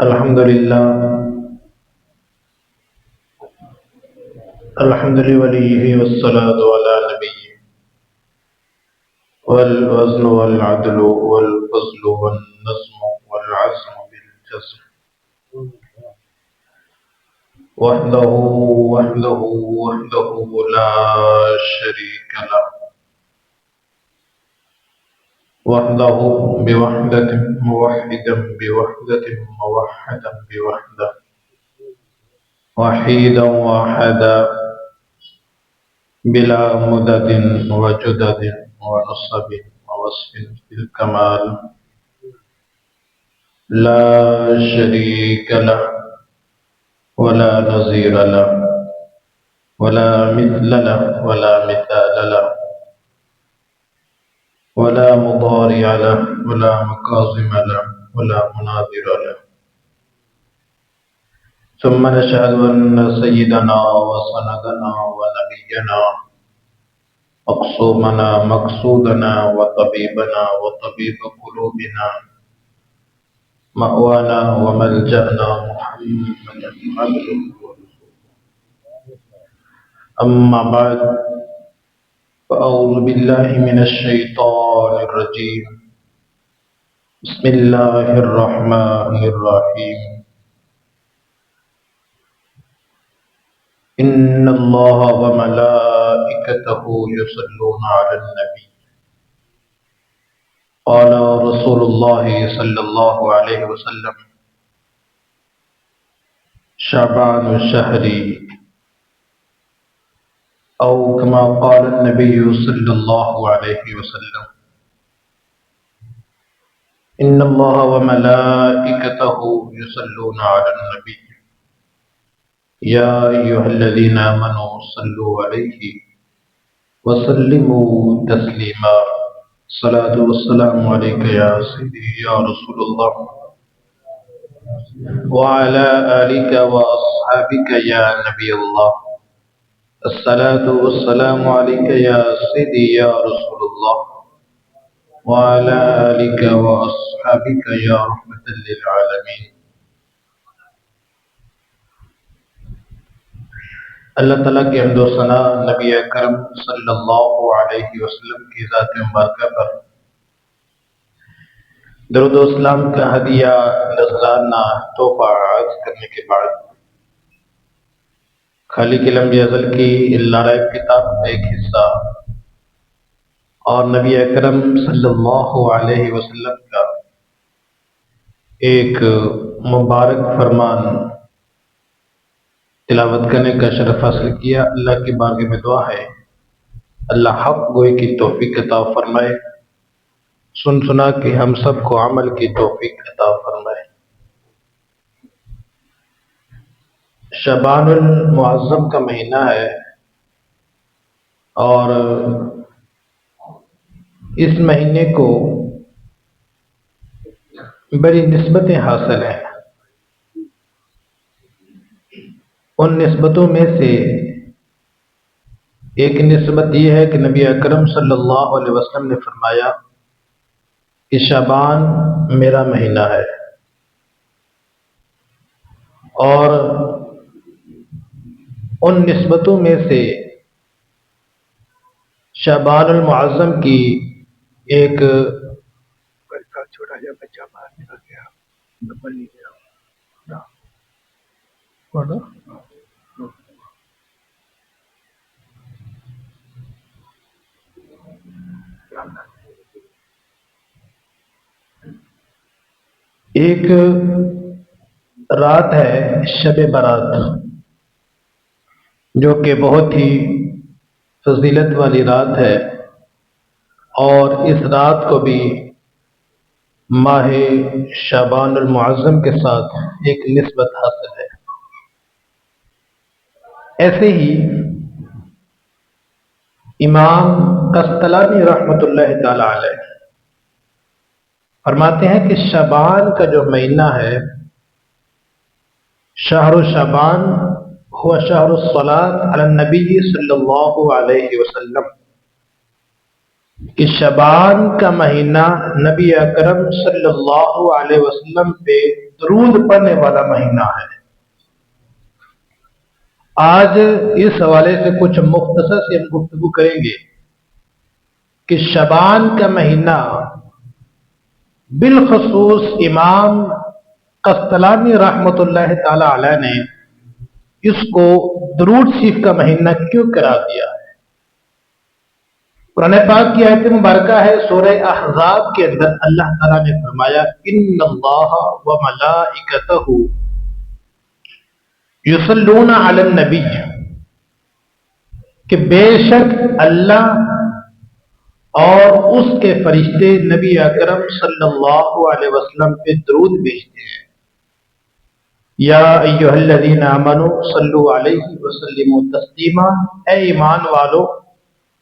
الحمد لله الحمد لوليه والصلاة على نبيه والوزن والعدل والفضل والنظم والعزم بالجزم وحده وحده وحده لا شريك له وحده بوحدة موحدا بوحدة موحدا بوحدة وحيدا واحدا بلا مدد وجدد ونصب ووصف في الكمال لا شريك له ولا نظير له ولا مثل له ولا مثال له ولا مضارع له ولا مكاظم له ولا مناظر له. ثم نشهد أن سيدنا وسندنا ونبينا مقصومنا مقصودنا وطبيبنا وطبيب قلوبنا مأوانا وملجأنا محمدا عبده ورسوله. أما بعد فأعوذ بالله من الشيطان الرجيم. بسم الله الرحمن الرحيم. إن الله وملائكته يصلون على النبي. قال رسول الله صلى الله عليه وسلم: شعبان شهري، أو كما قال النبي صلى الله عليه وسلم: إن الله وملائكته يصلون على النبي يا أيها الذين آمنوا صلوا عليه وسلموا تسليما. الصلاة والسلام عليك يا سيدي يا رسول الله وعلى آلك وأصحابك يا نبي الله. الصلاة والسلام عليك يا سيدي يا رسول الله وعلى آلك وأصحابك يا رحمة للعالمين. اللہ تعالیٰ کی حمد و ثنا نبی اکرم صلی اللہ علیہ وسلم کی ذات مبارکہ پر درود و اسلام کا ہدیہ نذرانہ تحفہ عرض کرنے کے بعد خالق لمبی ازل کی لاریب کتاب کا ایک حصہ اور نبی اکرم صلی اللہ علیہ وسلم کا ایک مبارک فرمان تلاوت کرنے کا شرف حاصل کیا. اللہ کی بارگاہ میں دعا ہے اللہ حق گوئی کی توفیق عطا فرمائے، سن سنا کہ ہم سب کو عمل کی توفیق عطا فرمائے. شعبان المعظم کا مہینہ ہے اور اس مہینے کو بڑی نسبتیں حاصل ہیں. ان نسبتوں میں سے ایک نسبت یہ ہے کہ نبی اکرم صلی اللہ علیہ وسلم نے فرمایا کہ شعبان میرا مہینہ ہے، اور ان نسبتوں میں سے شعبان المعظم کی ایک چھوٹا سا بچہ باہر نکل گیا. ایک رات ہے شب برات، جو کہ بہت ہی فضیلت والی رات ہے، اور اس رات کو بھی ماہ شعبان المعظم کے ساتھ ایک نسبت حاصل ہے. ایسے ہی امام قسطلانی رحمۃ اللہ تعالی علیہ فرماتے ہیں کہ شعبان کا جو مہینہ ہے، شہر شعبان ہوا شہر الصلاۃ علی النبی صلی اللہ علیہ وسلم، کہ شعبان کا مہینہ نبی اکرم صلی اللہ علیہ وسلم پہ درود پڑھنے والا مہینہ ہے۔ آج اس حوالے سے کچھ مختصر سے ہم گفتگو کریں گے کہ شعبان کا مہینہ بالخصوص امام قسطلانی رحمۃ اللہ تعالی علیہ نے اس کو درود شریف کا مہینہ کیوں قرار دیا ہے۔ قرآن پاک کی آیت مبارکہ ہے سورہ احزاب کے اندر اللہ تعالیٰ نے فرمایا ان اللہ و ملائکتہ یصلون علی النبی، کہ بے شک اللہ اور اس کے فرشتے نبی اکرم صلی اللہ علیہ وسلم پہ درود بھیجتے ہیں۔ یا ایھا الذین آمنوا صلوا علیہ وسلموا تسلیما، اے ایمان والو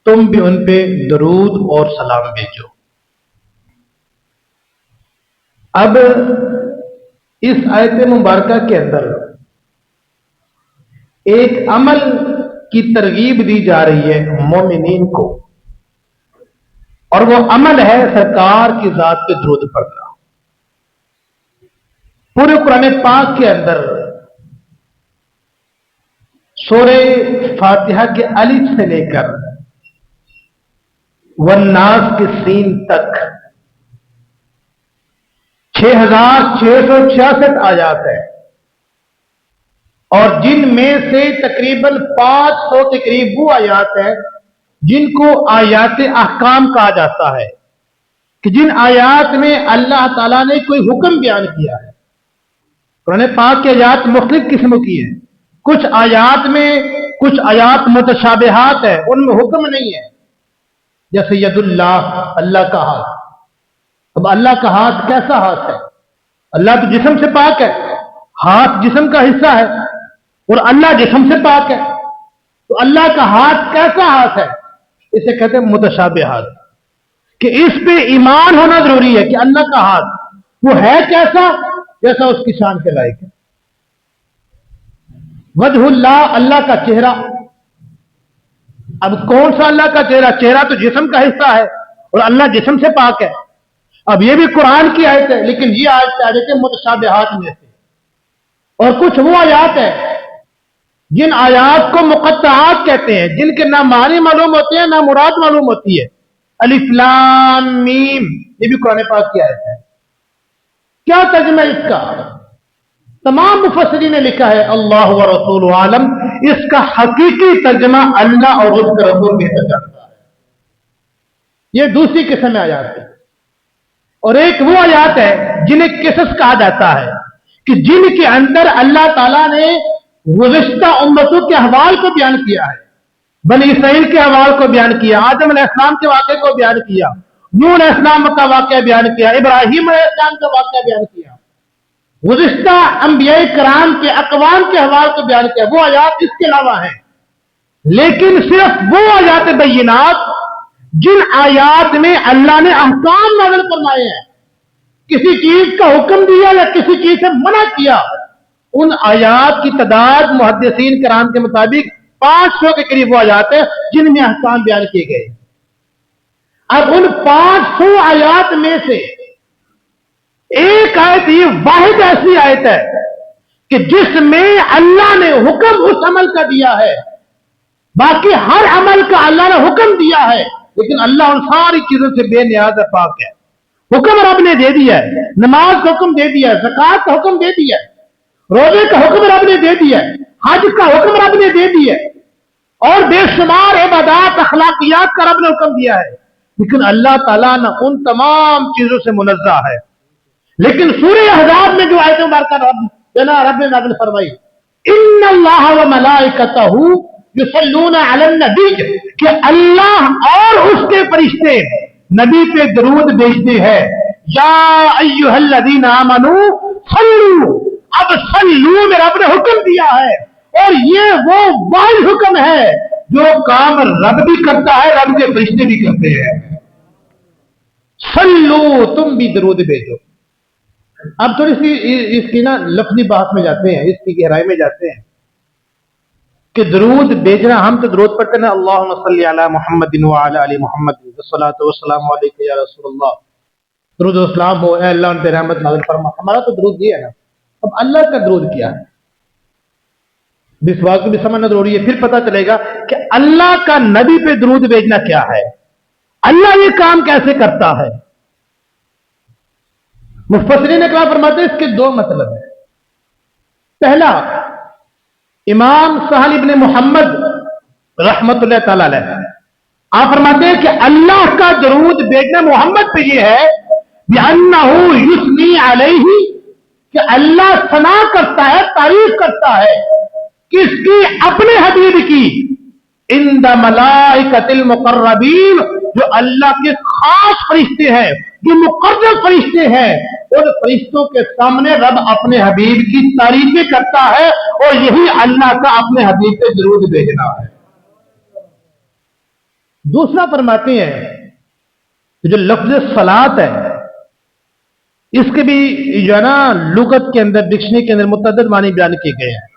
تم بھی ان پہ درود اور سلام بھیجو۔ اب اس آیت مبارکہ کے اندر ایک عمل کی ترغیب دی جا رہی ہے مومنین کو، اور وہ عمل ہے سرکار کی ذات پہ درود پڑھنا۔ پورے قرآن پاک کے اندر سورہ فاتحہ کے الف سے لے کر والناس کے سین تک 6666 آیات ہیں، اور جن میں سے تقریباً 500 کے قریب وہ آیات ہیں جن کو آیات احکام کہا جاتا ہے، کہ جن آیات میں اللہ تعالیٰ نے کوئی حکم بیان کیا ہے۔ قرآن پاک کی آیات مختلف قسم کی ہیں، کچھ آیات میں کچھ آیات متشابہات ہیں، ان میں حکم نہیں ہے، جیسے ید اللہ، اللہ کا ہاتھ۔ اب اللہ کا ہاتھ کیسا ہاتھ ہے؟ اللہ تو جسم سے پاک ہے، ہاتھ جسم کا حصہ ہے، اور اللہ جسم سے پاک ہے، تو اللہ کا ہاتھ کیسا ہاتھ ہے؟ اسے کہتے ہیں متشابہات، کہ اس پہ ایمان ہونا ضروری ہے کہ اللہ کا ہاتھ وہ ہے کیسا، جیسا اس کی شان کے لائق ہے۔ وجہ اللہ، اللہ کا چہرہ۔ اب کون سا اللہ کا چہرہ؟ چہرہ تو جسم کا حصہ ہے اور اللہ جسم سے پاک ہے۔ اب یہ بھی قرآن کی آیت ہے، لیکن یہ آیت آ جاتی ہے متشابہات میں سے، اور کچھ وہ آیات ہے جن آیات کو مقطعات کہتے ہیں، جن کے نہ معنی معلوم ہوتے ہیں نہ مراد معلوم ہوتی ہے۔ الف لام میم، یہ بھی قرآن پاک کی آیت ہے۔ کیا ترجمہ اس کا؟ تمام مفسرین نے لکھا ہے اللہ و رسول عالم، اس کا حقیقی ترجمہ اللہ اور اس کا رسول بہتر جانتا ہے۔ یہ دوسری قسم میں آیات ہے، اور ایک وہ آیات ہے جنہیں قصص کہا جاتا ہے، کہ جن کے اندر اللہ تعالیٰ نے گزشتہ امتوں کے احوال کو بیان کیا ہے، بنی اسرائیل کے احوال کو بیان کیا، آدم علیہ السلام کے واقعے کو بیان کیا، نوح علیہ السلام کا واقعہ بیان کیا، ابراہیم علیہ السلام کا واقعہ بیان کیا، گزشتہ انبیاء کرام کے اقوام کے احوال کو بیان کیا۔ وہ آیات اس کے علاوہ ہیں، لیکن صرف وہ آیات بینات جن آیات میں اللہ نے احکام نازل فرمائے ہیں، کسی چیز کا حکم دیا یا کسی چیز سے منع کیا، ان آیات کی تعداد محدثین کرام کے مطابق 500 کے قریب وہ آیات ہیں جن میں احکام بیان کیے گئے۔ اب ان 500 آیات میں سے ایک آیت، یہ واحد ایسی آیت ہے کہ جس میں اللہ نے حکم اس عمل کا دیا ہے، باقی ہر عمل کا اللہ نے حکم دیا ہے، لیکن اللہ ان ساری چیزوں سے بے نیاز ہے، پاک ہے۔ حکم رب نے دے دیا ہے، نماز کا حکم دے دیا ہے، زکوٰۃ کا حکم دے دیا ہے، روزے کا حکم رب نے دے دیا ہے، حج کا حکم رب نے دے دیا ہے، اور بے شمار عبادات اخلاقیات کا رب نے حکم دیا ہے، لیکن اللہ تعالیٰ نہ ان تمام چیزوں سے منزہ ہے۔ لیکن سورہ احزاب میں جو آیت مبارکہ رب نے نازل فرمائی، ان اللہ و ملائکتہ یصلون علی النبی، کہ اللہ اور اس کے فرشتے نبی پہ درود بھیجتے ہیں۔ یا ایھا الذین آمنوا صلوا، اب صلوا میں رب نے حکم دیا ہے، اور یہ وہ واحد حکم ہے جو کام رب بھی کرتا ہے، رب کے فرشتے بھی کرتے ہیں۔ صلو، تم بھی درود بھیجو۔ اب تھوڑی سی اس کی نا لفظی بحث میں جاتے ہیں، اس کی گہرائی میں جاتے ہیں کہ درود بھیجنا، ہم تو درود پڑھتے ہیں اللہم صلی علی محمد وعلی آل محمد والصلاۃ والسلام علیک یا رسول اللہ، درود و سلام ہو اے اللہ ان پہ رحمت نازل فرما، ہمارا تو درود یہ ہے نا۔ اب اللہ کا درود کیا ہے، اس بات کو بھی سمجھنا ضروری ہے. پھر پتہ چلے گا کہ اللہ کا نبی پہ درود بھیجنا کیا ہے، اللہ یہ کام کیسے کرتا ہے. مفسرین اکرام فرماتے ہیں اس کے دو مطلب ہیں. پہلا، امام سہل ابن محمد رحمت اللہ تعالی علیہ آپ فرماتے ہیں کہ اللہ کا درود بھیجنا محمد پہ یہ ہے بِأَنَّهُ يُثْنِي عَلَيْهِ کہ اللہ ثنا کرتا ہے، تعریف کرتا ہے کس کی؟ اپنے حبیب کی. عند ملائکۃ المقربین جو اللہ کے خاص فرشتے ہیں، جو مقرب فرشتے ہیں، ان فرشتوں کے سامنے رب اپنے حبیب کی تعریفیں کرتا ہے، اور یہی اللہ کا اپنے حبیب پہ درود بھیجنا ہے. دوسرا فرماتے ہیں کہ جو لفظ صلاۃ ہے اس کے بھی جو ہے نا لغت کے اندر، ڈکشنری کے اندر متعدد معنی بیان کیے گئے ہیں.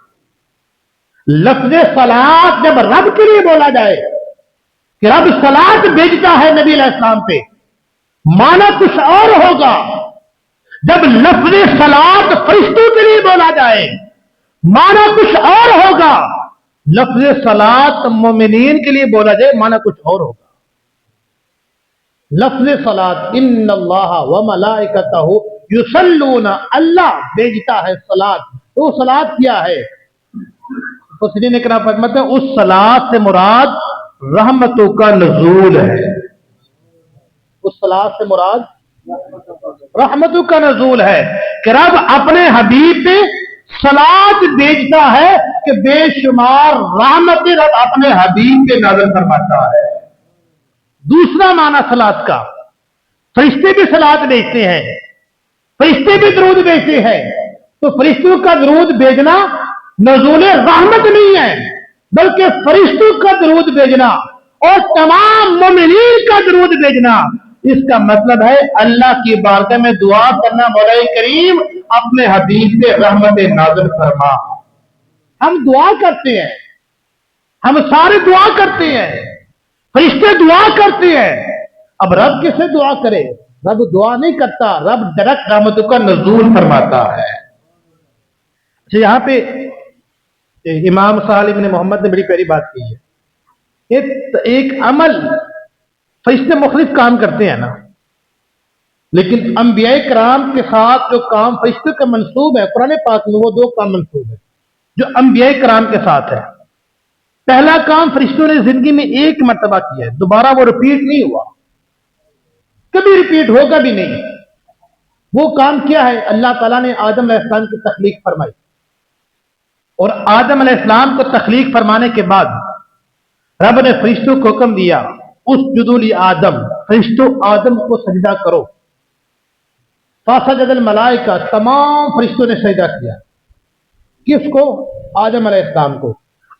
لفظ صلاۃ جب رب کے لیے بولا جائے کہ رب صلاۃ بھیجتا ہے نبی علیہ السلام پہ، معنی کچھ اور ہوگا. جب لفظ صلاۃ فرشتوں کے لیے بولا جائے معنی کچھ اور ہوگا. لفظ صلاۃ مومنین کے لیے بولا جائے معنی کچھ اور ہوگا. لفظ صلاۃ ان اللہ و ملائکتہ یصلون، اللہ بھیجتا ہے صلاۃ. تو صلاۃ کیا ہے؟ مفسرین کرام فرماتے ہیں اس صلاۃ سے مراد رحمتوں کا نزول ہے. اس صلاۃ سے مراد رحمتوں کا نزول ہے کہ رب اپنے حبیب پہ صلاۃ بھیجتا ہے کہ بے شمار رحمت رب اپنے حبیب پہ نازل فرماتا ہے. دوسرا معنی صلاۃ کا، فرشتے بھی صلاۃ بھیجتے ہیں، فرشتے بھی درود بھیجتے ہیں. تو فرشتوں کا درود بھیجنا نزول رحمت نہیں ہے، بلکہ فرشتوں کا درود بھیجنا اور تمام مومنین کا درود بھیجنا، اس کا مطلب ہے اللہ کی بارگاہ میں دعا کرنا، مولا کریم اپنے حبیب پہ رحمت نازل فرما. ہم دعا کرتے ہیں، ہم سارے دعا کرتے ہیں، فرشتے دعا کرتے ہیں. اب رب کسے دعا کرے؟ رب دعا نہیں کرتا، رب ڈائریکٹ رحمتوں کا نزول فرماتا ہے. یہاں پہ امام سہل ابن محمد نے بڑی پیاری بات کی ہے. ایک عمل فرشتے مختلف کام کرتے ہیں نا، لیکن انبیاء کرام کے ساتھ جو کام فرشتوں کا منسوب ہے قرآن پاک میں، وہ دو کام منسوب ہے جو انبیاء کرام کے ساتھ ہے. پہلا کام فرشتوں نے زندگی میں ایک مرتبہ کیا ہے، دوبارہ وہ ریپیٹ نہیں ہوا، کبھی ریپیٹ ہوگا بھی نہیں. وہ کام کیا ہے؟ اللہ تعالیٰ نے آدم علیہ السلام کی تخلیق فرمائی، اور آدم علیہ السلام کو تخلیق فرمانے کے بعد رب نے فرشتوں کو حکم دیا اسجدوا لآدم، فرشتوں آدم کو سجدہ کرو. فسجد الملائکہ، تمام فرشتوں نے سجدہ کیا. کس کو؟ آدم علیہ السلام کو.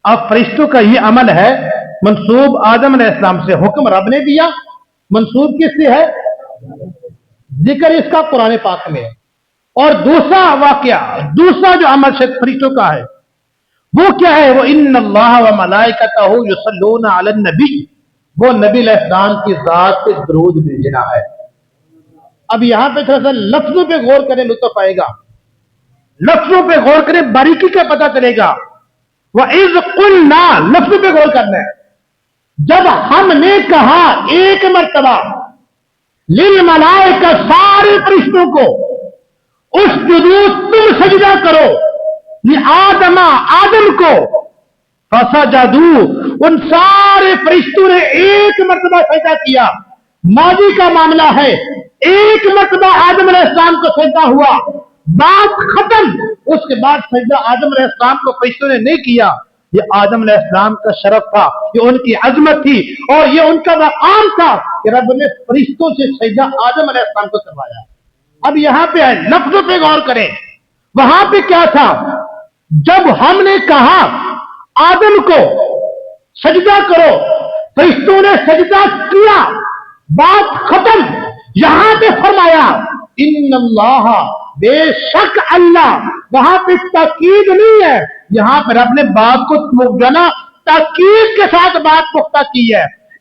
اب فرشتوں کا یہ عمل ہے منسوب آدم علیہ السلام سے، حکم رب نے دیا، منسوب کس سے ہے؟ ذکر اس کا قرآن پاک میں ہے. اور دوسرا واقعہ، دوسرا جو عمل فرشتوں کا ہے وہ کیا ہے؟ وہ ان اللہ و ملائکتہ یصلون علی النبی، وہ نبی علیہ السلام کی ذات پہ درود بھیجنا ہے. اب یہاں پہ تھوڑا سا لفظوں پہ غور کریں، لطف آئے گا. لفظوں پہ غور کریں، باریکی کا پتہ چلے گا. وَإِذْ قُلْنَا، لفظوں پہ غور کرنا ہے. جب ہم نے کہا ایک مرتبہ للملائکہ، سارے فرشتوں کو، اسجدوا، تم سجدہ کرو، لآدم، آدم کو، فسجدوا، ان سارے فرشتوں نے ایک مرتبہ سجدہ کیا. ماضی کا معاملہ ہے، ایک مرتبہ آدم علیہ السلام کو سجدہ ہوا، بات ختم. اس کے بعد سجدہ آدم علیہ السلام کو فرشتوں نے نہیں کیا. یہ آدم علیہ السلام کا شرف تھا، یہ ان کی عظمت تھی، اور یہ ان کا مقام تھا کہ رب نے فرشتوں سے سجدہ آدم علیہ السلام کو کروایا. اب یہاں پہ ہے، لفظوں پہ غور کریں. وہاں پہ کیا تھا؟ جب ہم نے کہا آدم کو سجدہ کرو، فرشتوں نے سجدہ کیا، بات ختم. یہاں پہ فرمایا ان اللہ، بے شک اللہ. وہاں پہ تاکید نہیں ہے، یہاں پہ رب نے بات کو جانا تاکید کے ساتھ بات پختہ کی ہے.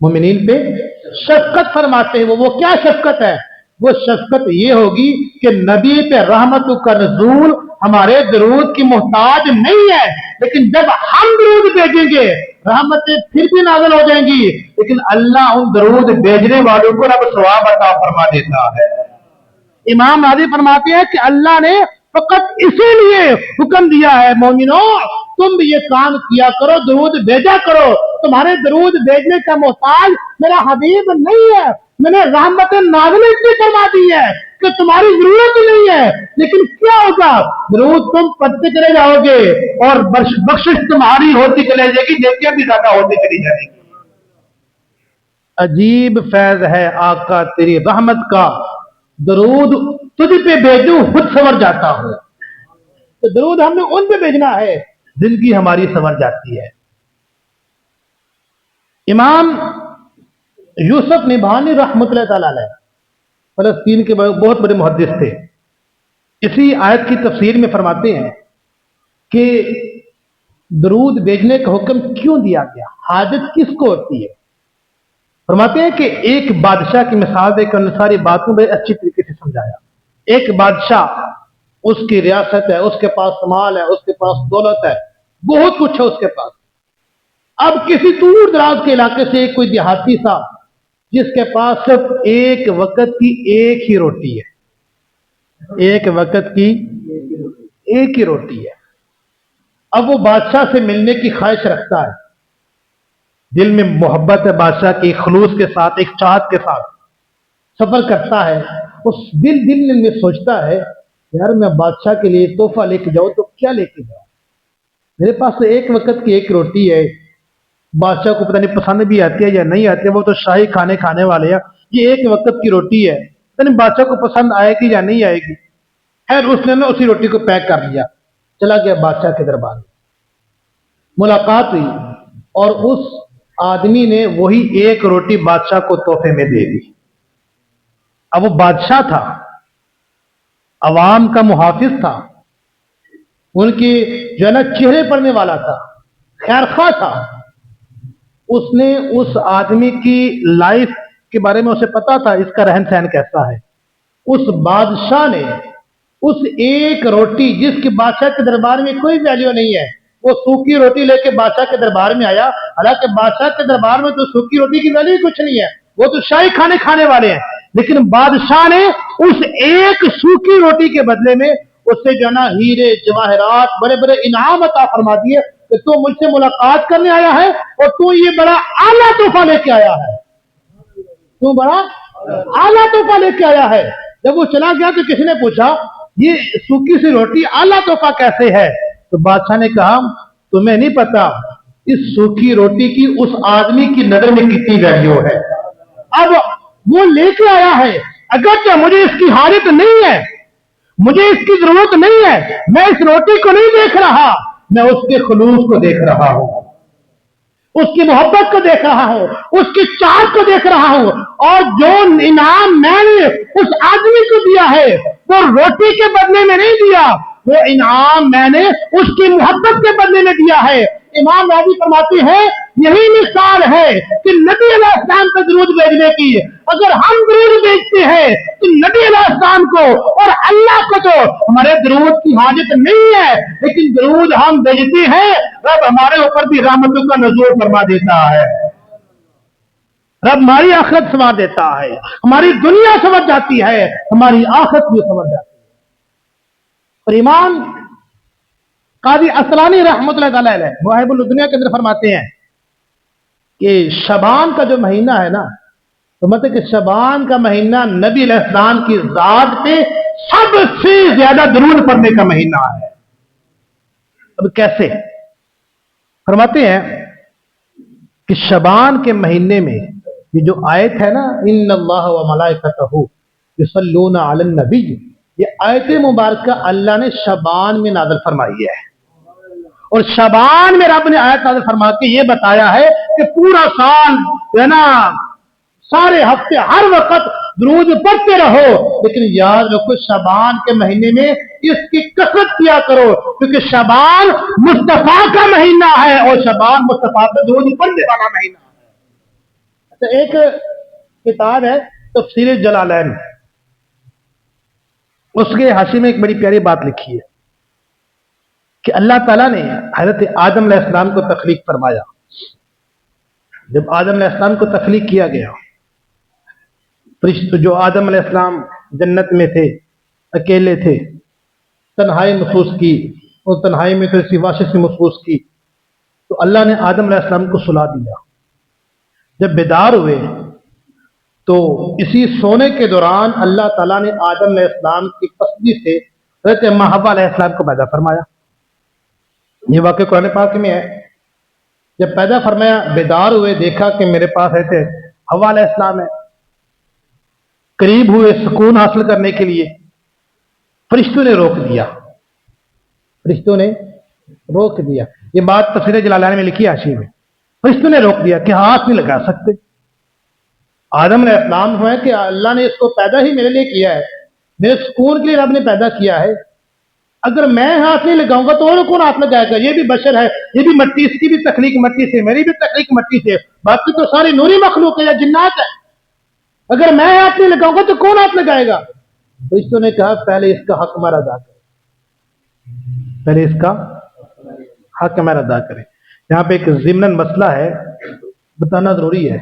مومنین پہ شفقت فرماتے ہیں. وہ کیا شفقت ہے؟ وہ شفقت یہ ہوگی کہ نبی پہ رحمت کا نزول ہمارے درود کی محتاج نہیں ہے، لیکن جب ہم درود بھیجیں گے رحمتیں پھر بھی نازل ہو جائیں گی، لیکن اللہ ان درود بھیجنے والوں کو رب ثواب عطا فرما دیتا ہے. امام راضی فرماتے ہیں کہ اللہ نے فقط اسی لیے حکم دیا ہے مومنوں تم بھی یہ کام کیا کرو، درود بھیجا کرو. تمہارے درود بھیجنے کا محتاج میرا حبیب نہیں ہے، میں نے رحمت نازل اتنی فرما دی ہے کہ تمہاری ضرورت نہیں ہے. لیکن کیا ہوگا؟ درود تم پڑھتے چلے جاؤ گے اور بخشش تمہاری ہوتی چلے جائے گی، نیکیاں بھی زیادہ ہوتی چلی جائے گی. عجیب فیض ہے آقا تیری رحمت کا، درود تجھ پہ بھیجوں خود سنور جاتا ہوں. تو درود ہم نے ان پہ بھیجنا ہے، زندگی ہماری سنور جاتی ہے. امام یوسف نبھانی رحمۃ اللہ تعالی علیہ فلسطین کے بہت بڑے محدث تھے. اسی آیت کی تفسیر میں فرماتے ہیں کہ درود بھیجنے کا حکم کیوں دیا گیا، حاجت کس کو ہوتی ہے. فرماتے ہیں کہ ایک بادشاہ کی مثال دے کر ساری باتوں میں اچھی طریقے سے سمجھایا. ایک بادشاہ، اس کی ریاست ہے، اس کے پاس مال ہے، اس کے پاس دولت ہے، بہت کچھ ہے اس کے پاس. اب کسی دور دراز کے علاقے سے کوئی دیہاتی تھا جس کے پاس صرف ایک وقت کی ایک ہی روٹی ہے، ایک وقت کی ایک ہی روٹی ہے. اب وہ بادشاہ سے ملنے کی خواہش رکھتا ہے، دل میں محبت ہے بادشاہ کی، خلوص کے ساتھ، ایک چاہت کے ساتھ سفر کرتا ہے. اس دل میں سوچتا ہے یار میں بادشاہ کے لیے تحفہ لے کے جاؤں تو کیا لے کے جاؤں، میرے پاس تو ایک وقت کی ایک روٹی ہے. بادشاہ کو پتہ نہیں پسند بھی آتی ہے یا نہیں آتی ہے، وہ تو شاہی کھانے والے ہیں، یہ ایک وقت کی روٹی ہے، پتہ نہیں بادشاہ کو پسند آئے گی یا نہیں آئے گی. خیر اس نے اسی روٹی کو پیک کر لیا، چلا گیا بادشاہ کے دربار میں. ملاقات ہوئی اور اس آدمی نے وہی ایک روٹی بادشاہ کو تحفے میں دے دی. اب وہ بادشاہ تھا، عوام کا محافظ تھا، ان کی جو ہے نا چہرے پڑنے والا تھا، خیر خواہ تھا. اس نے اس آدمی کی لائف کے بارے میں اسے پتا تھا اس کا رہن سہن کیسا ہے. اس بادشاہ نے اس ایک روٹی جس کی بادشاہ کے دربار میں کوئی ویلیو نہیں ہے، وہ سوکھی روٹی لے کے بادشاہ کے دربار میں آیا. حالانکہ بادشاہ کے دربار میں تو سوکھی روٹی کی ویلیو کچھ نہیں ہے، وہ تو شاہی کھانے والے ہیں. لیکن بادشاہ نے اس ایک سوکھی روٹی کے بدلے میں اس سے جو ہے نا ہیرے جواہرات بڑے بڑے انعام عطا فرما دیے کہ تو مجھ سے ملاقات کرنے آیا ہے اور تو یہ بڑا اعلیٰ تحفہ لے کے آیا ہے، تو بڑا اعلیٰ تحفہ لے کے آیا ہے. جب وہ چلا گیا تو کسی نے پوچھا یہ سوکھی سی روٹی اعلیٰ تحفہ کیسے ہے؟ تو بادشاہ نے کہا تمہیں نہیں پتا اس سوکھی روٹی کی اس آدمی کی نظر میں کتنی ویلیو ہے. اب وہ لے کے آیا ہے، اگرچہ مجھے اس کی حاجت نہیں ہے، مجھے اس کی ضرورت نہیں ہے، میں اس روٹی کو نہیں دیکھ رہا، میں اس کے خلوص کو دیکھ رہا ہوں، اس کی محبت کو دیکھ رہا ہوں، اس کی چاہت کو دیکھ رہا ہوں. اور جو انعام میں نے اس آدمی کو دیا ہے وہ روٹی کے بدلے میں نہیں دیا، وہ انعام میں نے اس کی محبت کے بدلے میں دیا ہے. امام راضی فرماتے ہیں یہی مثال ہے کہ نبی علیہ السلام پر درود بھیجنے کی. اگر ہم درود بھیجتے ہیں تو نبی علیہ السلام کو اور اللہ کو تو ہمارے درود کی حاجت نہیں ہے، لیکن درود ہم بھیجتے ہیں رب ہمارے اوپر بھی رحمتوں کا نزول فرما دیتا ہے، رب ہماری آخرت سنوار دیتا ہے، ہماری دنیا سنور جاتی ہے، ہماری آخرت بھی سنور جاتی ہے. اور امام قاضی اصلانی رحمۃ اللہ تعالی علیہ مواہب الدنیا کے اندر فرماتے ہیں کہ شعبان کا جو مہینہ ہے نا، تو مطلب کہ شعبان کا مہینہ نبی علیہ السلام کی ذات پہ سب سے زیادہ درود پڑھنے کا مہینہ ہے. اب کیسے؟ فرماتے ہیں کہ شعبان کے مہینے میں یہ جو آیت ہے نا ان اللہ و ملائکتہ یصلون علی النبی، یہ آیت مبارکہ اللہ نے شعبان میں نازل فرمائی ہے. اور شعبان میں رب نے آیت نازل فرما کے یہ بتایا ہے کہ پورا سال ہے نا سارے ہفتے ہر وقت درود پڑھتے رہو، لیکن یاد رکھو شعبان کے مہینے میں اس کی کثرت کیا کرو، کیونکہ شعبان مصطفیٰ کا مہینہ ہے اور شعبان مصطفیٰ کا درود پڑھنے والا مہینہ ہے. تو ایک کتاب ہے تفسیر جلالین، اس کے حاشیے میں ایک بڑی پیاری بات لکھی ہے کہ اللہ تعالیٰ نے حضرت آدم علیہ السلام کو تخلیق فرمایا. جب آدم علیہ السلام کو تخلیق کیا گیا، فرشتے جو آدم علیہ السلام جنت میں تھے، اکیلے تھے، تنہائی محسوس کی، اور تنہائی میں تھوڑی سی وحشت سے محسوس کی، تو اللہ نے آدم علیہ السلام کو سلا دیا. جب بیدار ہوئے تو اسی سونے کے دوران اللہ تعالیٰ نے آدم علیہ السلام کی پسلی سے حضرت حوا علیہ السلام کو پیدا فرمایا. یہ واقعہ قرآن پاک میں ہے. جب پیدا فرمایا، بیدار ہوئے، دیکھا کہ میرے پاس حضرت حوا علیہ السلام ہے. قریب ہوئے سکون حاصل کرنے کے لیے، فرشتوں نے روک دیا. فرشتوں نے روک دیا. یہ بات تفسیر جلالین میں لکھی حاشیے میں. فرشتوں نے روک دیا کہ ہاتھ نہیں لگا سکتے. آدم علیہ السلام ہوئے کہ اللہ نے اس کو پیدا ہی میرے لیے کیا ہے، میرے سکون کے لیے رب نے پیدا کیا ہے. اگر میں ہاتھ نہیں لگاؤں گا تو اور کون ہاتھ لگائے گا؟ یہ بھی بشر ہے، یہ بھی مٹی، اس کی بھی تخلیق مٹی سے، میری بھی تخلیق مٹی سے، باقی تو ساری نوری مخلوق ہے یا جنات ہے. اگر میں ہاتھ نہیں لگاؤں گا تو کون ہاتھ لگائے گا؟ فرشتوں نے کہا پہلے اس کا حق ہمارا ادا کرے، پہلے اس کا حق ہمارا ادا کرے. یہاں پہ ایک ضمن مسئلہ ہے، بتانا ضروری ہے.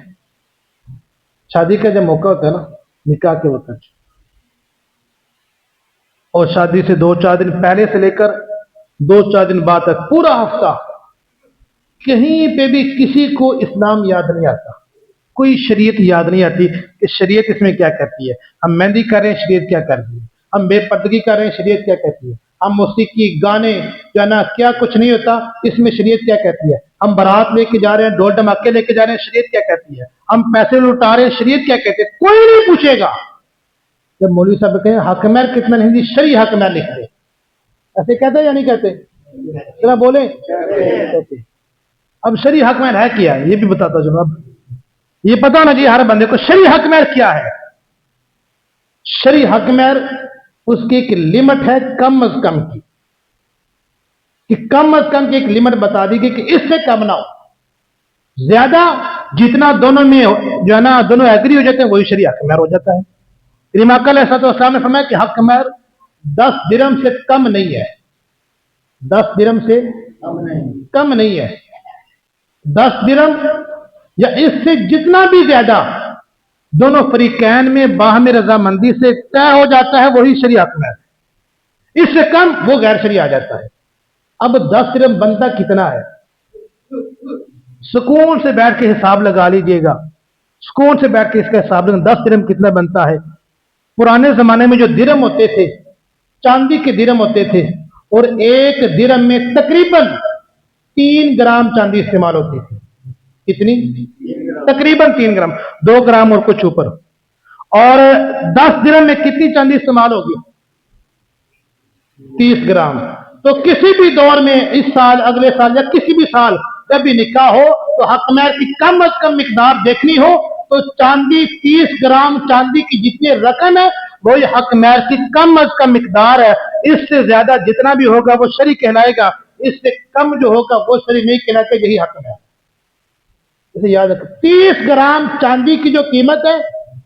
شادی کا جب موقع ہوتا ہے نا، نکاح کے وقت، اور شادی سے 2-4 دن پہلے سے لے کر 2-4 دن بعد تک پورا ہفتہ کہیں پہ بھی کسی کو اسلام یاد نہیں آتا، کوئی شریعت یاد نہیں آتی کہ شریعت اس میں کیا کرتی ہے. ہم مہندی کر رہے ہیں، شریعت کیا کرتی ہے. ہم بے پردگی کر رہے ہیں، شریعت کیا کہتی ہے. ہم موسیقی، گانے جو ہے نا، کیا کچھ نہیں ہوتا، اس میں شریعت کیا کہتی ہے. ہم بارات لے کے جا رہے ہیں، ڈھول ڈھماکے لے کے جا رہے ہیں، شریعت کیا کہتی ہے. ہم پیسے لٹا رہے ہیں، شریعت کیا کہتی ہے. کوئی نہیں پوچھے گا. جب مولوی صاحب کہیں حق مہر کتنا ہندی شرعی حق مہر لکھ دے، ایسے کہتے ہیں یا نہیں کہتے؟ ذرا بولیں. اب شرعی حق مہر ہے کیا ہے یہ بھی بتاتا ہوں. اب یہ پتا ہونا چاہیے ہر بندے کو شرعی حق مہر کیا ہے. شرعی حق مہر اس کی ایک لمٹ ہے کم از کم کی، کہ کم از کم کی ایک لمٹ بتا دی گئی کہ اس سے کم نہ ہو. زیادہ جتنا دونوں میں جو ہے نا دونوں ایگری ہو جاتے ہیں وہی شرعی حق مہر ہو جاتا ہے. امام علیہ السلام نے فرمایا کہ حق مہر 10 درہم سے کم نہیں ہے. 10 درہم سے کم نہیں ہے. 10 درہم یا اس سے جتنا بھی زیادہ دونوں فریقین میں باہمی رضامندی سے طے ہو جاتا ہے وہی شرعی حق مہر. اس سے کم وہ غیر شرعی آ جاتا ہے. اب 10 درہم بنتا کتنا ہے؟ سکون سے بیٹھ کے حساب لگا لیجئے گا. سکون سے بیٹھ کے اس کا حساب لگا 10 درہم کتنا بنتا ہے. پرانے زمانے میں جو درہم ہوتے تھے چاندی کے درہم ہوتے تھے، اور ایک درہم میں تقریباً 3 گرام چاندی استعمال ہوتی تھی. کتنی؟ تقریباً 3 گرام، 2 گرام اور کچھ اوپر. اور 10 درہم میں کتنی چاندی استعمال ہوگی؟ 30 گرام. تو کسی بھی دور میں اس سال، اگلے سال یا کسی بھی سال جب بھی نکاح ہو تو حق مہر کی کم از کم مقدار دیکھنی ہو تو چاندی 30 گرام چاندی کی جتنی رقم ہے وہی حق مہر کی کم از کم مقدار ہے. اس سے زیادہ جتنا بھی ہوگا وہ شرعی کہلائے گا، اس سے کم جو ہوگا وہ شرعی نہیں کہلاتا. یہی حق مہر. اسے یاد رکھو، 30 گرام چاندی کی جو قیمت ہے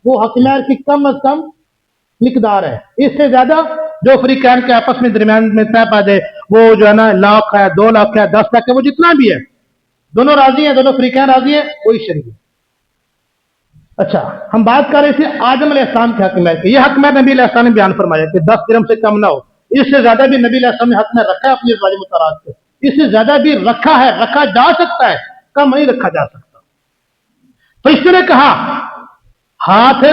وہ حق مہر کی کم از کم مقدار ہے. اس سے زیادہ جو فریقین کے آپس میں درمیان میں طے پا دے، وہ جو ہے نا لاکھ ہے، 2 لاکھ ہے، 10 لاکھ ہے، وہ جتنا بھی ہے، دونوں راضی ہیں، دونوں فریقین راضی ہیں، وہی شرعی ہے. اچھا، ہم بات کر رہے تھے آدم علیہ السلام کے حق مہر کے. یہ حق مہر نبی علیہ السلام نے بیان فرمایا کہ 10 درہم سے کم نہ ہو. اس سے زیادہ بھی نبی علیہ السلام نے حق مہر رکھا ہے اپنی ازواج مطہرات سے. اس سے زیادہ بھی رکھا ہے، رکھا جا سکتا ہے، کم نہیں رکھا جا سکتا. فرشتے نے کہا ہاتھ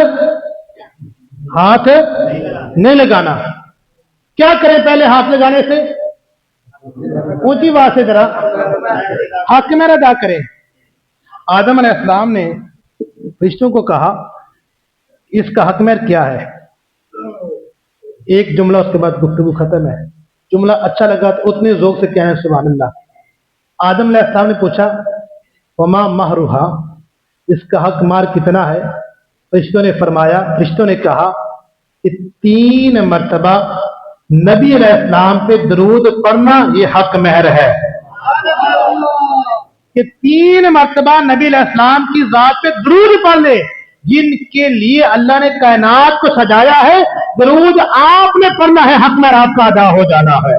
نہیں لگانا. کیا کریں پہلے ہاتھ لگانے سے؟ اونچی بات سے ذرا حق مہر ادا کریں. آدم علیہ السلام نے فرشتوں کو کہا اس کا حق مہر کیا ہے. ایک جملہ، اس کے بعد گفتگو ختم ہے. جملہ اچھا لگا تو اتنے ذوق سے کہیں سبحان اللہ. آدم علیہ السلام نے پوچھا وما مہرھا، اس کا حق مہر کتنا ہے؟ فرشتوں نے فرمایا، فرشتوں نے کہا کہ 3 مرتبہ نبی علیہ السلام پہ درود پڑھنا یہ حق مہر ہے. کہ 3 مرتبہ نبی علیہ السلام کی ذات پہ درود پڑھ لے، جن کے لیے اللہ نے کائنات کو سجایا ہے، درود آپ نے پڑھنا ہے، حق میں آپ کا ادا ہو جانا ہے۔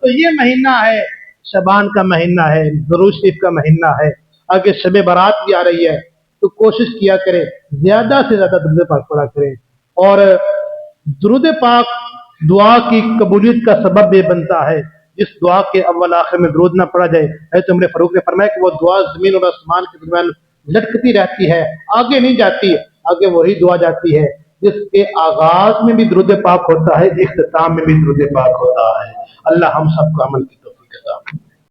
تو یہ مہینہ ہے، شعبان کا مہینہ ہے، درود شریف کا مہینہ ہے، آگے شب برات بھی آ رہی ہے، تو کوشش کیا کریں زیادہ سے زیادہ درود پاک پڑھا کریں۔ اور درود پاک دعا کی قبولیت کا سبب یہ بنتا ہے، جس دعا کے اول آخر میں درود نہ پڑھا جائے، حضرت عمر فاروق نے فرمایا کہ وہ دعا زمین اور آسمان کے درمیان لٹکتی رہتی ہے، آگے نہیں جاتی، آگے وہی دعا جاتی ہے جس کے آغاز میں بھی درود پاک ہوتا ہے، اختتام میں بھی درود پاک ہوتا ہے۔ اللہ ہم سب کو عمل کی توفیق عطا فرمائے۔